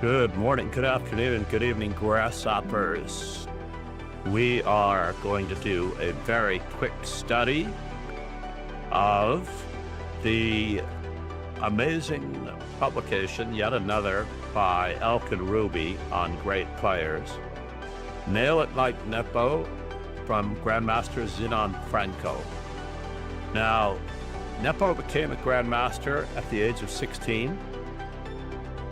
Good morning, good afternoon, and good evening, grasshoppers. We are going to do a very quick study of the amazing publication, yet another, by Elk and Ruby on great players. Nail It Like Nepo from Grandmaster Zinon Franco. Now, Nepo became a Grandmaster at the age of 16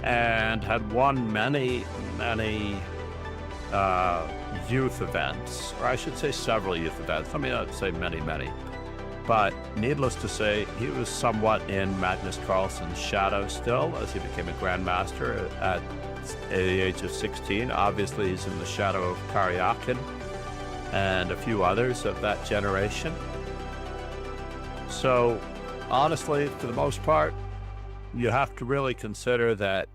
and had won many youth events, or I should say several youth events. Let me not say many. But needless to say, he was somewhat in Magnus Carlsen's shadow still as he became a Grandmaster at the age of 16. Obviously, he's in the shadow of Karyakin and a few others of that generation. So, honestly, for the most part, you have to really consider that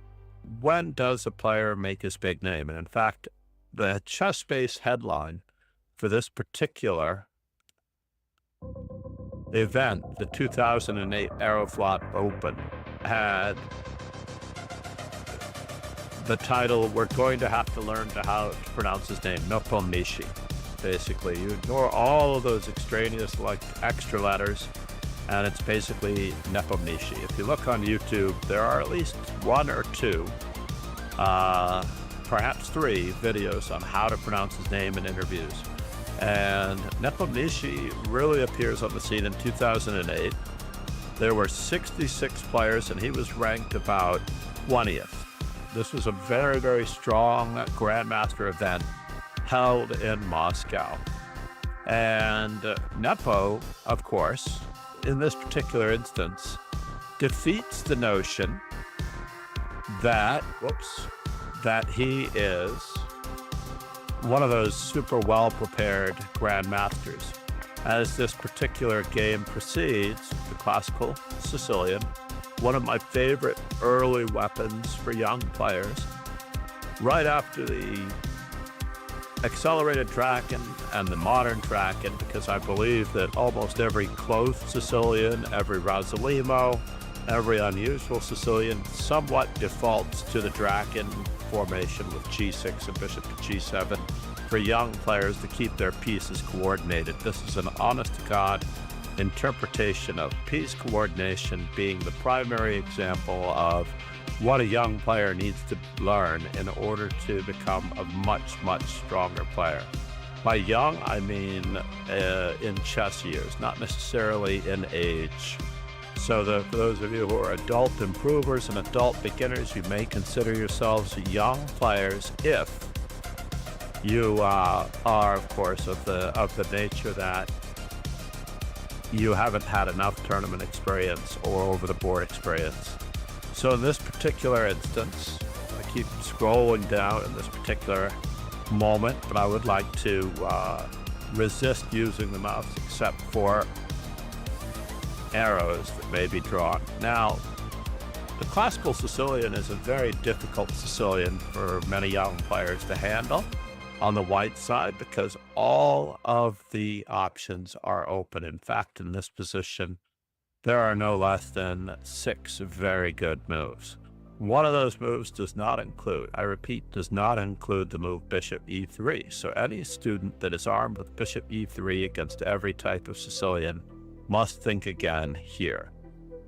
when does a player make his big name? And in fact, the chess-based headline for this particular event, the 2008 Aeroflot Open, had the title, "We're going to have to learn how to pronounce his name, Nepomniatchi." Basically, you ignore all of those extraneous, like, extra letters, and it's basically Nepomniatchi. If you look on YouTube, there are at least one or two, perhaps three videos on how to pronounce his name in interviews. And Nepomniatchi really appears on the scene in 2008. There were 66 players, and he was ranked about 20th. This was a very, very strong Grandmaster event held in Moscow. And Nepo, of course, in this particular instance, defeats the notion that, that he is one of those super well-prepared Grandmasters. As this particular game proceeds, the Classical Sicilian, one of my favorite early weapons for young players, right after the accelerated Draken and the modern Draken, because I believe that almost every closed Sicilian, every Rauzer, every unusual Sicilian somewhat defaults to the Draken formation with G6 and Bishop to G7 for young players to keep their pieces coordinated. This is an honest-to-God interpretation of piece coordination being the primary example of what a young player needs to learn in order to become a much stronger player. By young, I mean in chess years, not necessarily in age. So for those of you who are adult improvers and adult beginners, you may consider yourselves young players if you are, of course, of the nature that you haven't had enough tournament experience or over-the-board experience. So in this particular instance, I keep scrolling down in this particular moment, but I would like to resist using the mouse except for arrows that may be drawn. Now, the Classical Sicilian is a very difficult Sicilian for many young players to handle on the white side because all of the options are open. In fact, in this position, there are no less than 6 very good moves. One of those moves does not include, I repeat, does not include the move Bishop E3. So any student that is armed with Bishop E3 against every type of Sicilian must think again here.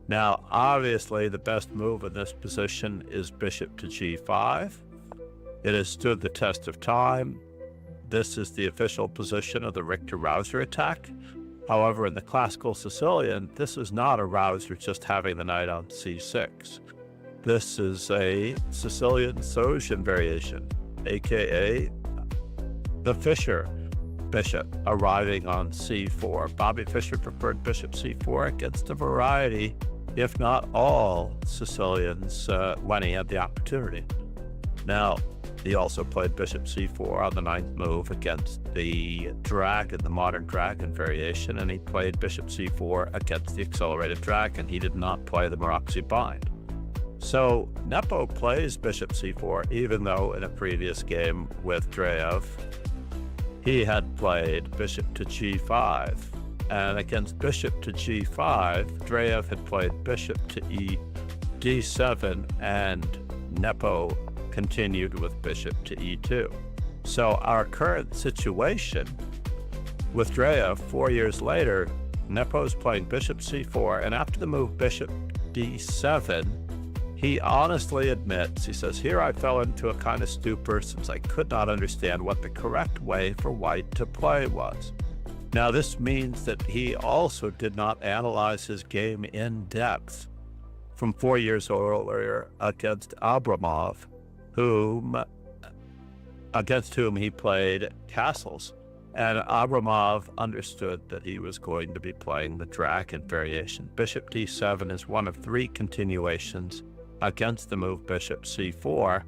Now, obviously, the best move in this position is Bishop to G5. It has stood the test of time. This is the official position of the Richter-Rauzer attack. However, in the Classical Sicilian, this is not a Rauzer just having the knight on C6. This is a Sicilian Sozin variation, aka the Fischer bishop arriving on C4. Bobby Fischer preferred Bishop C4 against a variety, if not all, Sicilians when he had the opportunity. Now, he also played Bishop C4 on the 9th move against the Dragon, the modern Dragon variation, and he played Bishop C4 against the accelerated Dragon. He did not play the Maroczy bind. So Nepo plays Bishop C4, even though in a previous game with Dreev, he had played Bishop to G5. And against Bishop to G5, Dreev had played Bishop to D7, and Nepo continued with bishop to e2. So our current situation with Dreev 4 years later, Nepo's playing bishop c4, and after the move bishop d7, he honestly admits, he says, here I fell into a kind of stupor since I could not understand what the correct way for white to play was. Now this means that he also did not analyze his game in depth from 4 years earlier against Abramov, against whom he played castles. And Abramov understood that he was going to be playing the dragon variation. Bishop d7 is one of 3 continuations against the move bishop c4.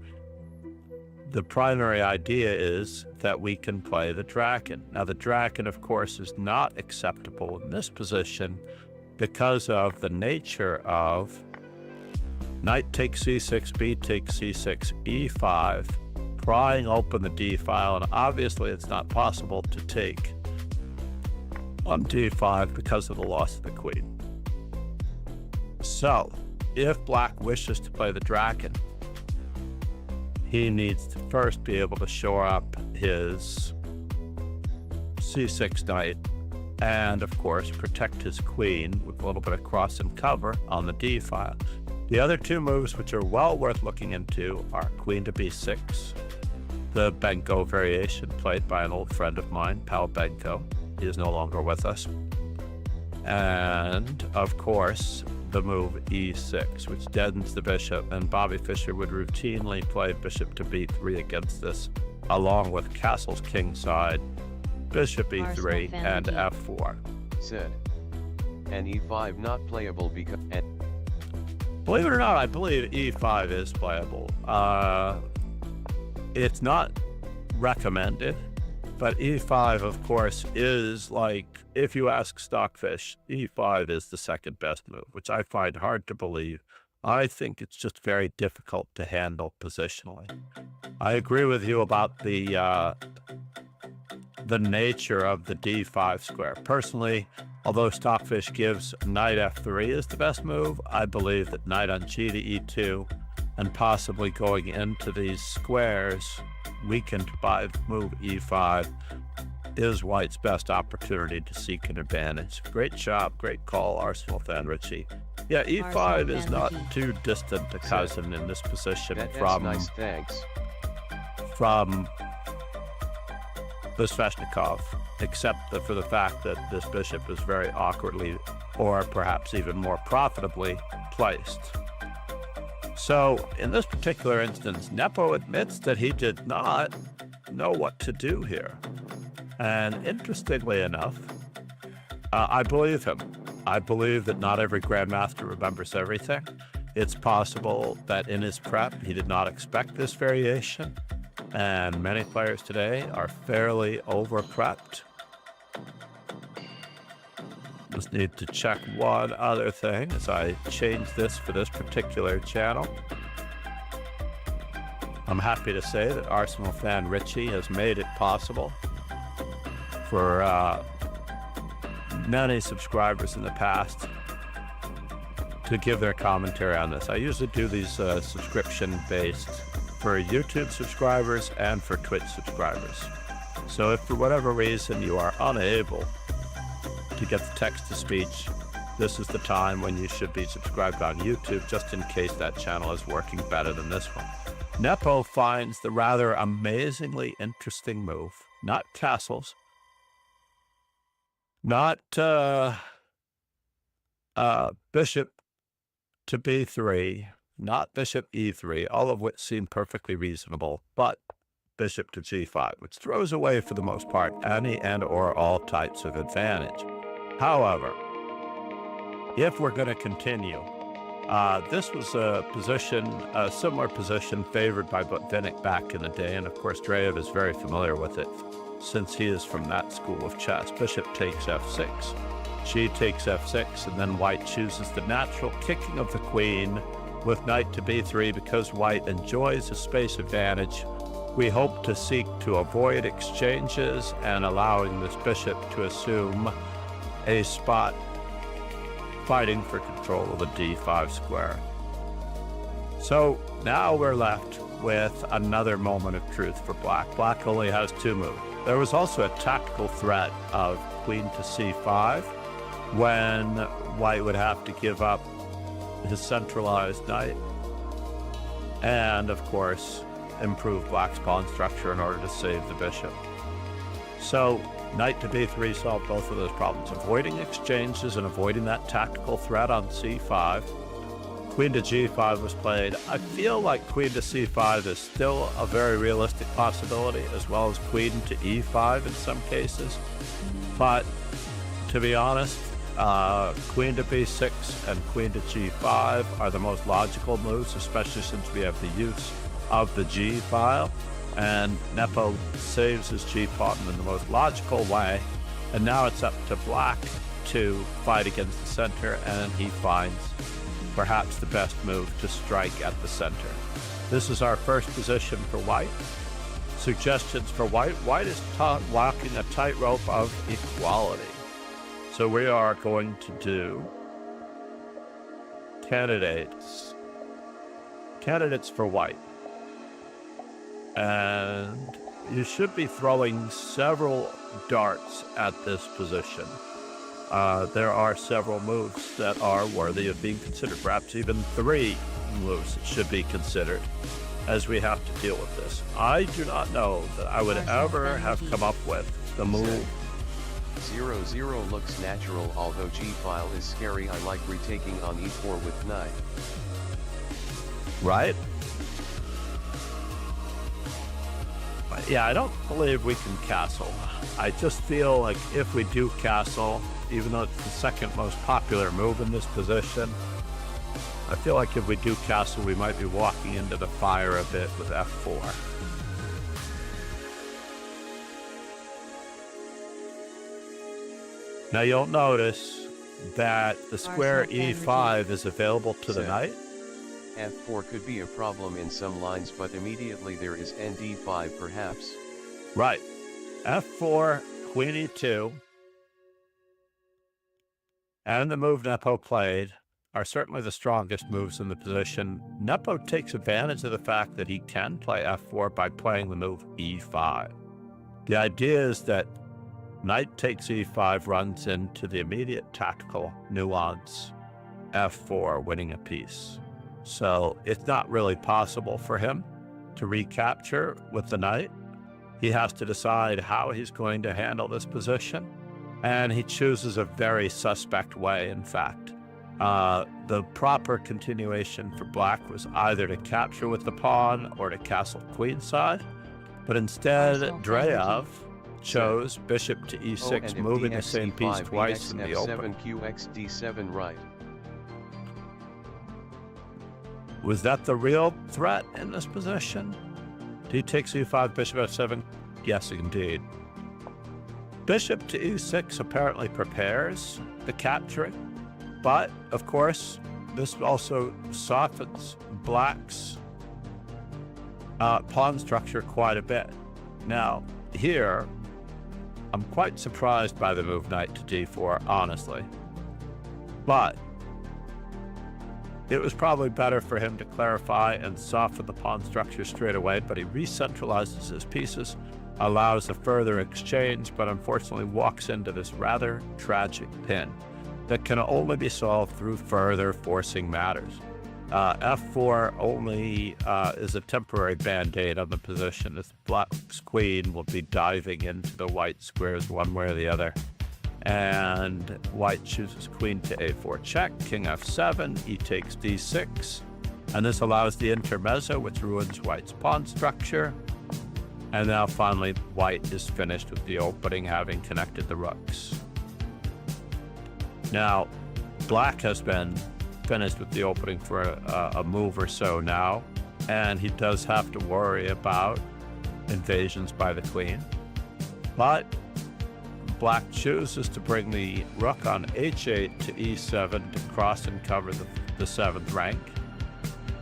The primary idea is that we can play the dragon. Now the dragon, of course, is not acceptable in this position because of the nature of knight takes c6, b takes c6, e5, prying open the d file, and obviously it's not possible to take on d5 because of the loss of the queen. So if black wishes to play the dragon, he needs to first be able to shore up his c6 knight and, of course, protect his queen with a little bit of cross and cover on the d file. The other 2 moves which are well worth looking into are queen to b6, the Benko variation played by an old friend of mine, Pal Benko. He is no longer with us. And, of course, the move e6, which deadens the bishop, and Bobby Fischer would routinely play bishop to b3 against this, along with castles kingside, bishop e3, and f4. Said. And e5 not playable because... Believe it or not, I believe e5 is playable. It's not recommended, but e5, of course, is like, if you ask Stockfish, e5 is the second best move, which I find hard to believe. I think it's just very difficult to handle positionally. I agree with you about the nature of the d5 square. Personally, although Stockfish gives knight f3 is the best move, I believe that knight on g to e2 and possibly going into these squares weakened by the move e5 is white's best opportunity to seek an advantage. Great job, great call, Arsenal fan Richie. Yeah, e5 is not too distant a cousin in this position from nice, thanks. From the Sveshnikov, except for the fact that this bishop is very awkwardly, or perhaps even more profitably, placed. So in this particular instance, Nepo admits that he did not know what to do here. And interestingly enough, I believe him. I believe that not every grandmaster remembers everything. It's possible that in his prep, he did not expect this variation. And many players today are fairly over-prepped. Just need to check one other thing as I change this for this particular channel. I'm happy to say that Arsenal fan Richie has made it possible for many subscribers in the past to give their commentary on this. I usually do these subscription-based for YouTube subscribers and for Twitch subscribers. So if for whatever reason you are unable to get the text-to-speech, this is the time when you should be subscribed on YouTube, just in case that channel is working better than this one. Nepo finds the rather amazingly interesting move, not castles, not bishop to b3, not bishop e3, all of which seem perfectly reasonable, but bishop to g5, which throws away, for the most part, any and or all types of advantage. However, if we're going to continue, this was a position, a similar position favored by Botvinnik back in the day, and of course Dreev is very familiar with it, since he is from that school of chess. Bishop takes f6, g takes f6, and then white chooses the natural kicking of the queen with knight to b3 because white enjoys a space advantage. We hope to seek to avoid exchanges and allowing this bishop to assume a spot fighting for control of the d5 square. So now we're left with another moment of truth for black. Black only has 2 moves. There was also a tactical threat of queen to c5, when white would have to give up his centralized knight, and of course improve black's pawn structure in order to save the bishop. So knight to b3 solved both of those problems, avoiding exchanges and avoiding that tactical threat on c5. Queen to g5 was played. I feel like queen to c5 is still a very realistic possibility, as well as queen to e5 in some cases. But to be honest, queen to b6 and queen to g5 are the most logical moves, especially since we have the use of the g file. And Nepo saves his g pawn in the most logical way. And now it's up to black to fight against the center, and he finds perhaps the best move to strike at the center. This is our first position for white. Suggestions for white. White is walking a tightrope of equality. So we are going to do candidates for white. And you should be throwing several darts at this position. There are several moves that are worthy of being considered, perhaps even 3 moves that should be considered as we have to deal with this. I do not know that I would ever have come up with the move. 0-0 looks natural, although g-file is scary. I like retaking on e4 with knight. Right? Yeah, I don't believe we can castle. I just feel like if we do castle, even though it's the second most popular move in this position, I feel like if we do castle, we might be walking into the fire a bit with f4. Now you'll notice that the square e5 is available to the knight. f4 could be a problem in some lines, but immediately there is nd5 perhaps. Right. f4, queen e2, and the move Nepo played are certainly the strongest moves in the position. Nepo takes advantage of the fact that he can play f4 by playing the move e5. The idea is that knight takes e5 runs into the immediate tactical nuance f4, winning a piece. So it's not really possible for him to recapture with the knight. He has to decide how he's going to handle this position, and he chooses a very suspect way, in fact. The proper continuation for black was either to capture with the pawn or to castle queenside, but instead Dreev chose bishop to e6, moving the same piece twice in the open. qx d7 right. Was that the real threat in this position? D takes e5, bishop f7? Yes, indeed. Bishop to e6 apparently prepares the capturing, but of course, this also softens black's pawn structure quite a bit. Now, here, I'm quite surprised by the move knight to d4, honestly. But it was probably better for him to clarify and soften the pawn structure straight away, but he re-centralizes his pieces, allows a further exchange, but unfortunately walks into this rather tragic pin that can only be solved through further forcing matters. f4 only is a temporary band-aid on the position, as black's queen will be diving into the white squares one way or the other. And white chooses queen to a4 check, king f7, e takes d6, and this allows the intermezzo, which ruins white's pawn structure. And now finally, white is finished with the opening, having connected the rooks. Now, black has been finished with the opening for a move or so now, and he does have to worry about invasions by the queen. But black chooses to bring the rook on h8 to e7 to cross and cover the 7th rank.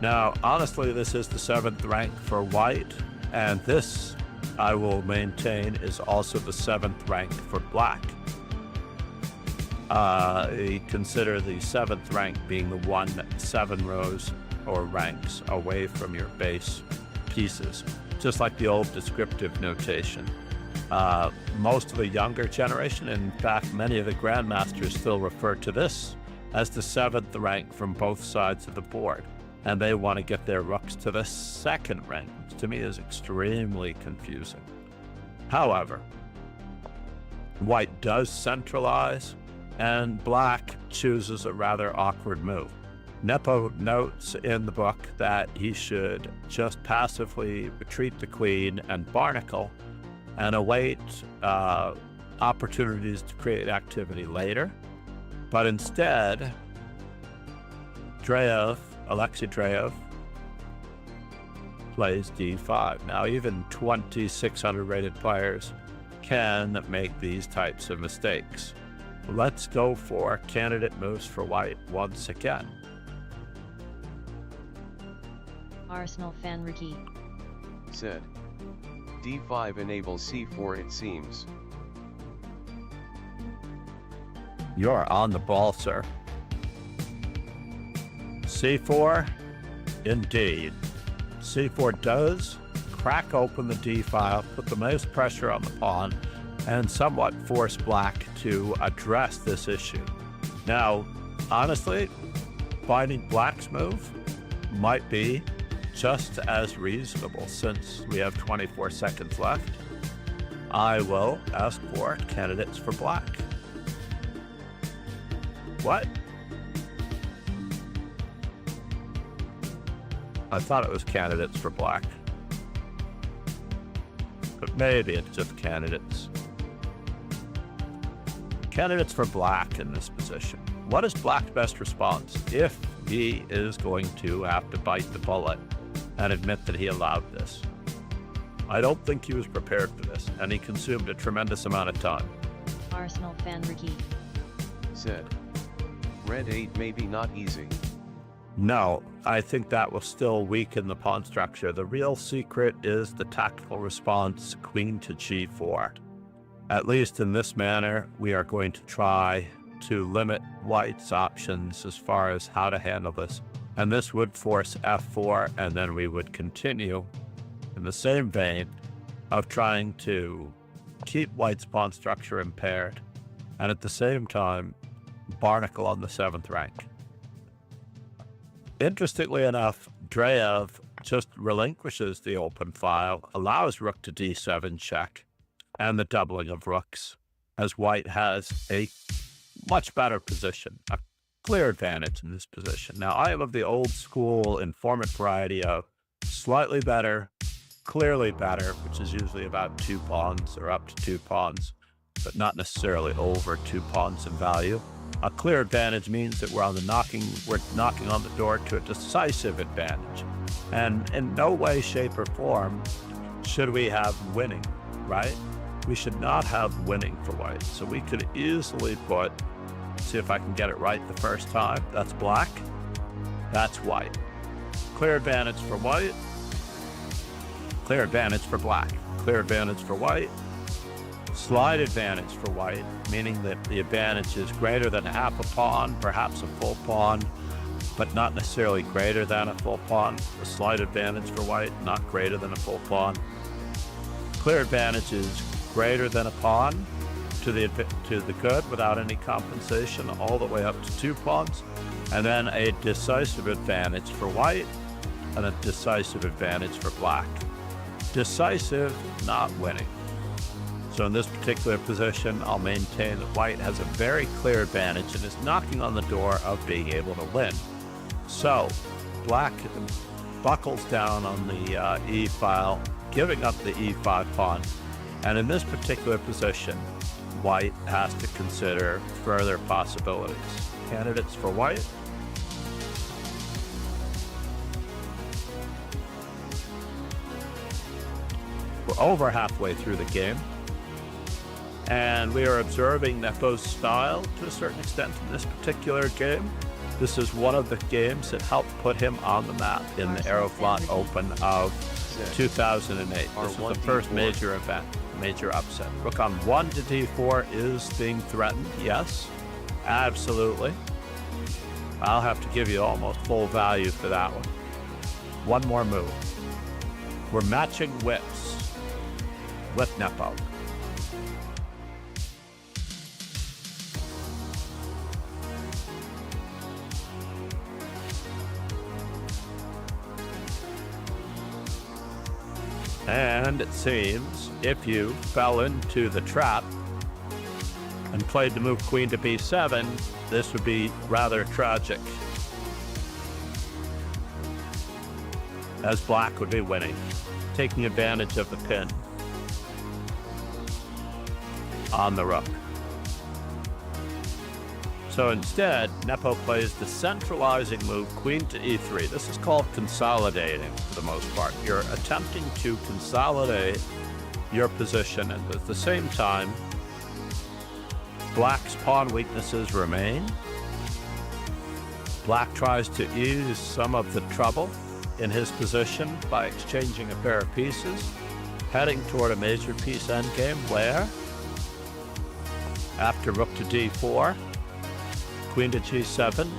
Now, honestly, this is the 7th rank for white, and this, I will maintain, is also the 7th rank for black. Consider the 7th rank being the one 7 rows or ranks away from your base pieces, just like the old descriptive notation. Most of the younger generation, in fact, many of the grandmasters still refer to this as the 7th rank from both sides of the board. And they want to get their rooks to the 2nd rank, which to me is extremely confusing. However, white does centralize, and black chooses a rather awkward move. Nepo notes in the book that he should just passively retreat the queen and barnacle and await opportunities to create activity later. But instead, Alexei Dreev plays d5. Now, even 2,600 rated players can make these types of mistakes. Let's go for candidate moves for white once again. Arsenal fan Ricky said. D5 enables C4 it seems. You're on the ball, sir. C4, indeed. C4 does crack open the D file, put the most pressure on the pawn, and somewhat force black to address this issue. Now, honestly, finding black's move might be just as reasonable. Since we have 24 seconds left, I will ask for candidates for black. What? I thought it was candidates for black. But maybe it's just candidates. Candidates for black in this position. What is black's best response if he is going to have to bite the bullet and admit that he allowed this? I don't think he was prepared for this, and he consumed a tremendous amount of time. Arsenal fan Ricky said. Red 8 maybe not easy. No, I think that will still weaken the pawn structure. The real secret is the tactical response, queen to g4. At least in this manner, we are going to try to limit white's options as far as how to handle this. And this would force f4, and then we would continue in the same vein of trying to keep white's pawn structure impaired, and at the same time, barnacle on the 7th rank. Interestingly enough, Dreev just relinquishes the open file, allows rook to d7 check, and the doubling of rooks, as white has a much better position, a clear advantage in this position. Now, I am of the old school informant variety of slightly better, clearly better, which is usually about 2 pawns or up to 2 pawns, but not necessarily over 2 pawns in value. A clear advantage means that we're knocking on the door to a decisive advantage. And in no way, shape, or form should we have winning, right? We should not have winning for white. So we could easily put, see if I can get it right the first time. That's black. That's white. Clear advantage for white. Clear advantage for black. Clear advantage for white. Slight advantage for white, meaning that the advantage is greater than half a pawn, perhaps a full pawn, but not necessarily greater than a full pawn. A slight advantage for white, not greater than a full pawn. Clear advantage is greater than a pawn to the good without any compensation, all the way up to 2 pawns, and then a decisive advantage for white and a decisive advantage for black. Decisive, not winning. So in this particular position, I'll maintain that white has a very clear advantage and is knocking on the door of being able to win. So black buckles down on the E file, giving up the E5 pawn. And in this particular position, white has to consider further possibilities. Candidates for white. We're over halfway through the game, and we are observing Nepo's style to a certain extent in this particular game. This is one of the games that helped put him on the map in the Aeroflot Open of 2008. This was the first major event, major upset. Rook on 1 to d4 is being threatened. Yes, absolutely. I'll have to give you almost full value for that one. One more move. We're matching whips with Nepo. And it seems if you fell into the trap and played the move queen to b7, this would be rather tragic, as black would be winning, taking advantage of the pin on the rook. So instead, Nepo plays the centralizing move, queen to e3. This is called consolidating for the most part. You're attempting to consolidate your position, and at the same time, black's pawn weaknesses remain. Black tries to ease some of the trouble in his position by exchanging a pair of pieces, heading toward a major piece endgame where, after rook to d4, queen to g7,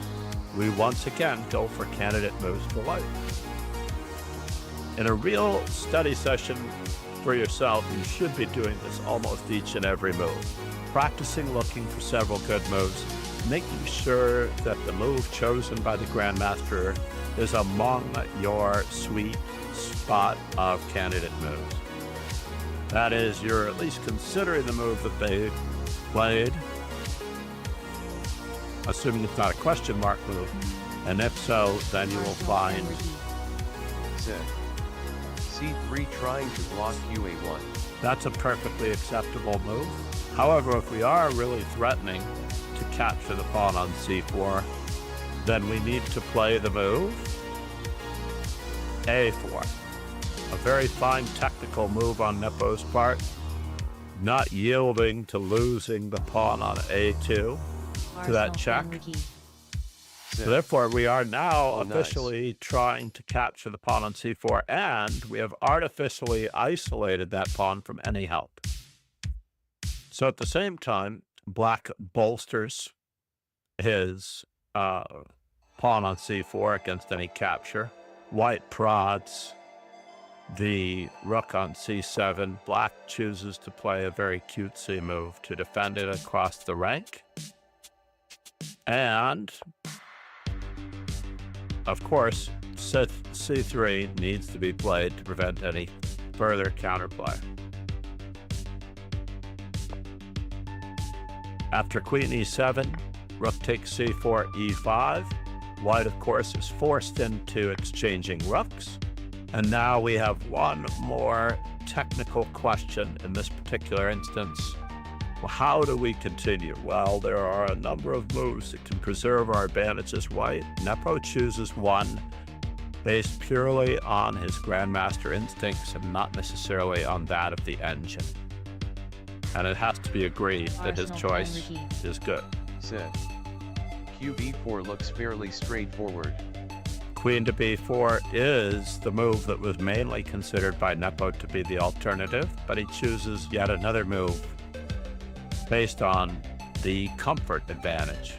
we once again go for candidate moves for white. In a real study session for yourself, you should be doing this almost each and every move. Practicing looking for several good moves, making sure that the move chosen by the Grandmaster is among your sweet spot of candidate moves. That is, you're at least considering the move that they played, assuming it's not a question mark move, and if so, then you will find C3 trying to block qa1. That's a perfectly acceptable move. However, if we are really threatening to capture the pawn on c4, then we need to play the move a4. A very fine technical move on Nepo's part, not yielding to losing the pawn on a2 to that check. So therefore, we are now officially trying to capture the pawn on c4, and we have artificially isolated that pawn from any help. So at the same time, black bolsters his pawn on c4 against any capture. White prods the rook on c7. Black chooses to play a very cutesy move to defend it across the rank. And, of course, c3 needs to be played to prevent any further counterplay. After queen e7, rook takes c4, e5. White, of course, is forced into exchanging rooks. And now we have one more technical question in this particular instance. Well, how do we continue? Well, there are a number of moves that can preserve our advantage as white. Nepo chooses one based purely on his Grandmaster instincts and not necessarily on that of the engine. And it has to be agreed that his choice is good. QB4 looks fairly straightforward. Queen to b4 is the move that was mainly considered by Nepo to be the alternative, but he chooses yet another move based on the comfort advantage.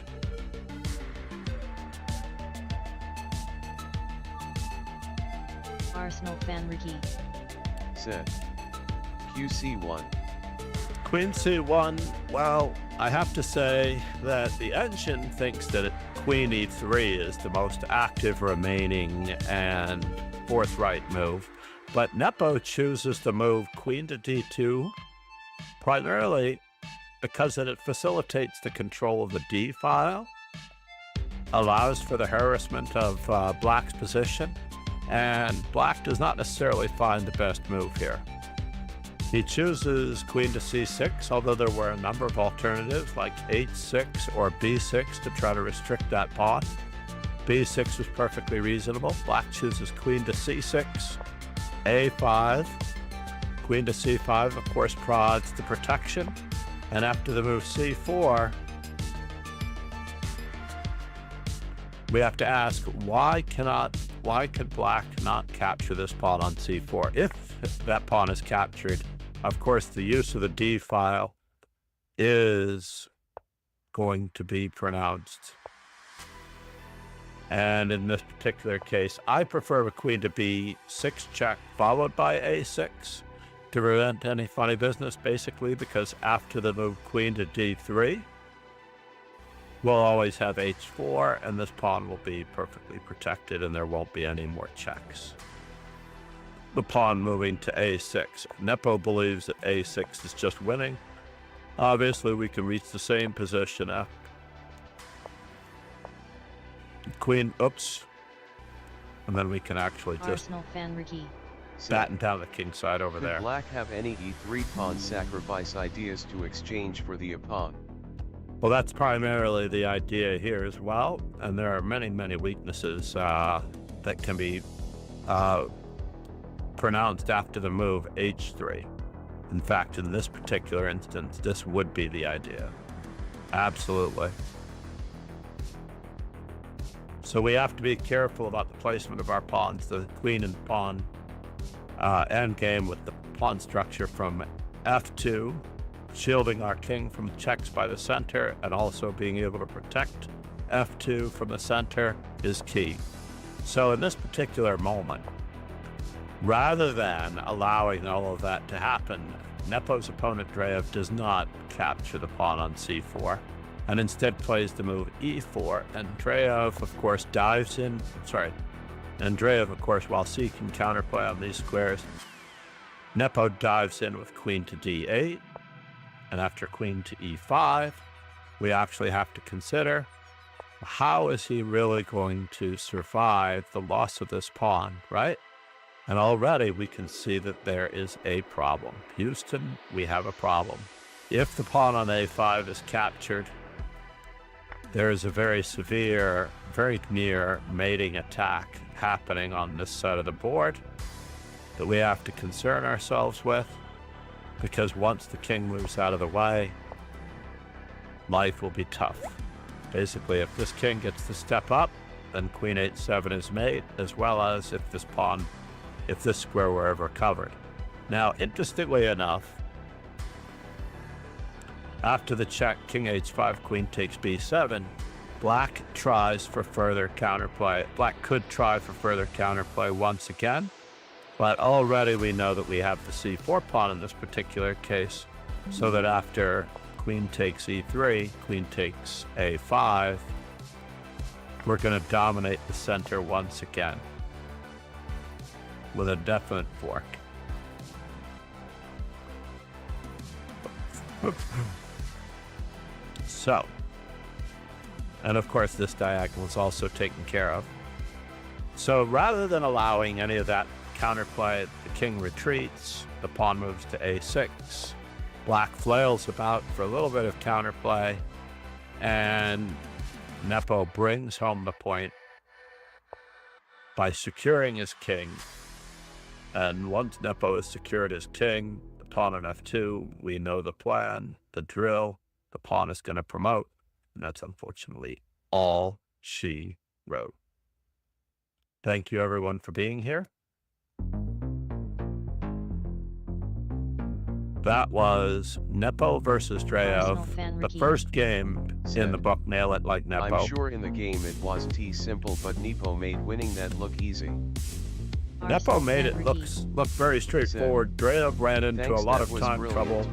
Arsenal fan Ricky. QC1. Queen c1, well, I have to say that the engine thinks that queen e3 is the most active remaining and forthright move, but Nepo chooses the move queen to d2 primarily because it facilitates the control of the d file, allows for the harassment of black's position, and black does not necessarily find the best move here. He chooses queen to c6, although there were a number of alternatives like h6 or b6 to try to restrict that pawn. b6 was perfectly reasonable. Black chooses queen to c6, a5, queen to c5, of course, prods the protection. And after the move c4, we have to ask, why could black not capture this pawn on c4? If that pawn is captured, of course, the use of the d file is going to be pronounced. And in this particular case, I prefer a queen to b6 check followed by a6 to prevent any funny business, basically, because after the move queen to d3, we'll always have h4, and this pawn will be perfectly protected, and there won't be any more checks. The pawn moving to a6. Nepo believes that a6 is just winning. Obviously, we can reach the same position after queen, oops, and then we can actually just Arsenal fan Ricky. batten down the king side over Could there. black have any e3 pawn sacrifice ideas to exchange for the pawn? Well, that's primarily the idea here as well, and there are many, many weaknesses that can be pronounced after the move h3. In fact, in this particular instance, this would be the idea. Absolutely. So we have to be careful about the placement of our pawns, the queen and pawn endgame with the pawn structure from f2, shielding our king from checks by the center, and also being able to protect f2 from the center is key. So in this particular moment, rather than allowing all of that to happen, Nepo's opponent Dreev does not capture the pawn on c4, and instead plays the move e4, and Dreev, of course, dives in, and Dreev, of course, while seeking counterplay on these squares, Nepo dives in with queen to d8, and after queen to e5, we actually have to consider how is he really going to survive the loss of this pawn, right? And already we can see that there is a problem. Houston, we have a problem. If the pawn on a5 is captured, there is a very severe, very near mating attack happening on this side of the board that we have to concern ourselves with, because once the king moves out of the way, life will be tough. Basically, if this king gets to step up, then queen h7 is made, as well as if this square were ever covered. Now, interestingly enough, after the check, king h5, queen takes b7, black tries for further counterplay. Black could try for further counterplay once again, but already we know that we have the c4 pawn in this particular case, so that after queen takes e3, queen takes a5, we're going to dominate the center once again with a definite fork. So, and of course this diagonal is also taken care of. So rather than allowing any of that counterplay, the king retreats, the pawn moves to a6, black flails about for a little bit of counterplay, and Nepo brings home the point by securing his king. And once Nepo has secured his king, the pawn on f2, we know the plan, the drill. The pawn is going to promote, and that's unfortunately all she wrote. Thank you, everyone, for being here. That was Nepo versus Dreev, the first game in the book Nail It Like Nepo. I'm sure in the game it was simple, but Nepo made winning that look easy. Nepo made it look very straightforward. Dreev ran into a lot of time trouble.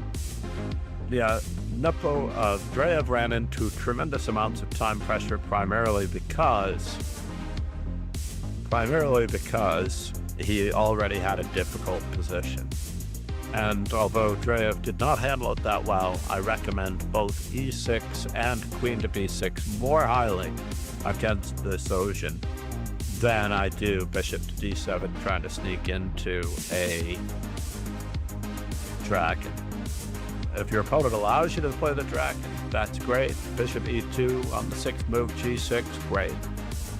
Yeah, Dreev ran into tremendous amounts of time pressure primarily because he already had a difficult position. And although Dreev did not handle it that well, I recommend both e6 and queen to b6 more highly against the Sozin than I do bishop to d7 trying to sneak into a dragon. If your opponent allows you to play the dragon, that's great. Bishop e2 on the 6th move, g6, great.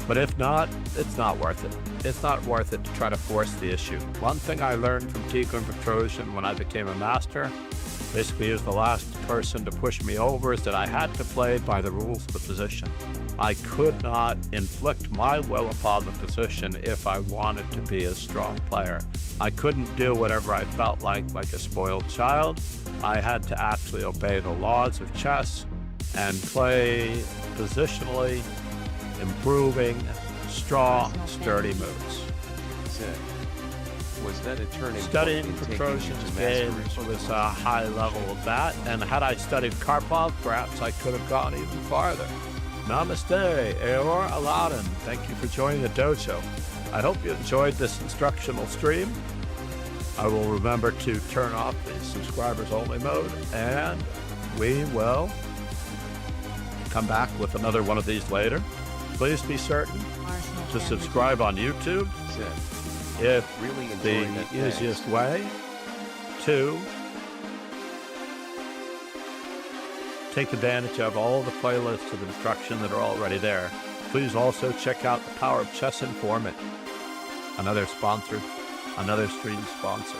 But if not, it's not worth it. It's not worth it to try to force the issue. One thing I learned from Tigran Petrosian when I became a master, basically he was the last person to push me over, is that I had to play by the rules of the position. I could not inflict my will upon the position if I wanted to be a strong player. I couldn't do whatever I felt like a spoiled child. I had to actually obey the laws of chess and play positionally, improving strong, sturdy moves. Said. Was that a turning Studying point in taking Petrosian's you to games mastery? was a high level of that, and had I studied Karpov, perhaps I could have gone even farther. Namaste, Eor Aladdin. Thank you for joining the dojo. I hope you enjoyed this instructional stream. I will remember to turn off the subscribers only mode, and we will come back with another one of these later. Please be certain Arsenal to fan subscribe on YouTube Said. if Really the enjoyed that. easiest way to take advantage of all the playlists of instruction that are already there. Please also check out the Power of Chess Informant, another stream sponsor.